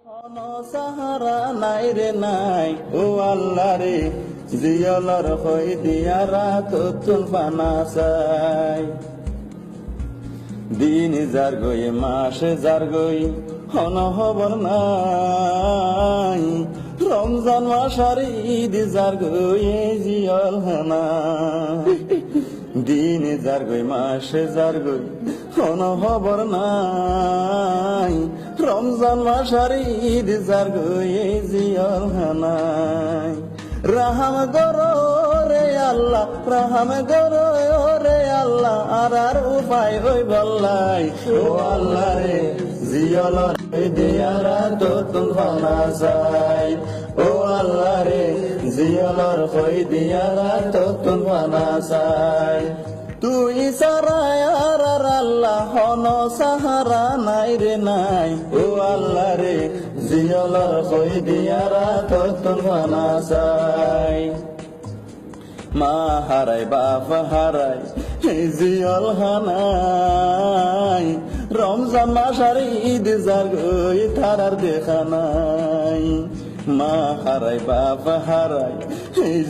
সাহারা নাই রে নাই ও আল্লাহ রে জিয়লর হই দিয়া রাত তুল পানা চাই দিন যার গই মাসে যার গই হন হবর নাই রমজান মাসার ঈদ যার গই জিয়ল হানা দিন যার গই মাসে যার গই হন হবর নাই রমজান মাসার ঈদ যার গই জিয়ল হানাই রাহাম গরো রে আল্লাহ রাহাম গরো রে আল্লাহ আর উপায় হই বললাই ও আল্লাহ রে জিয়লর দিয়ারা তো তুলনা চাই ও আল্লাহ রে জিয়লর হই দিয়ারা তো তুলনা চাই তুই সারায় আর আল্লাহ হন সাহারা নাই রে নাই ও আল্লাহ রে জিয়লর হই দিয়ারা তো তুলনা চাই মা হারাই বাপ হারাই জিয়ল হানাই রমজান মাসার ঈদ যার গই তারার দেখা নাই মা হারাই বাপ হারাই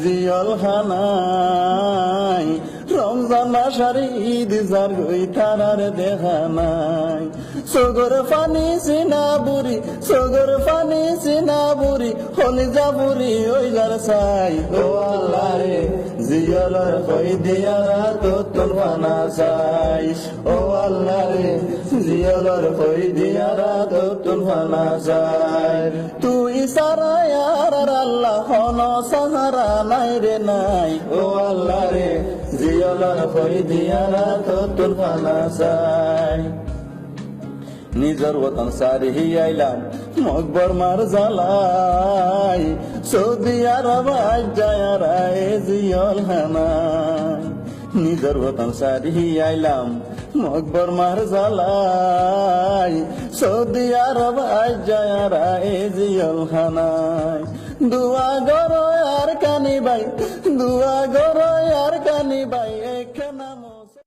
জিয়ল হানাই রমজান মাসার ঈদ যার গই তারার দেখা নাই সগর ফানি সিনা বুড়ি সগর ফানি সিনা বুড়ি হলি যা বুড়ি ওই যার চাই ও আল্লাহ রে জিয়লর হই দিয়ারা তো তুলনা চাই ও আল্লাহ রে জিয়লর হই দিয়ারা তো তুলনা চাই তুই সারা আর আল্লাহ হন সাহারা নাই রে নাই ও আল্লাহ রে জিয়লর হই দিয়ারা তো তুলনা চাই নিজর ওতন সারি আইলাম মকবর মার জালাই সৌদি আরব যায় রায় জিয়ল হানাই নিজর ওতন সারি আইলাম মকবর মার জালাই সৌদি আরব যায় রায় জিয়ল হানাই দুয়া গর আর কানি বাই দুয়া গর আর কানি বাই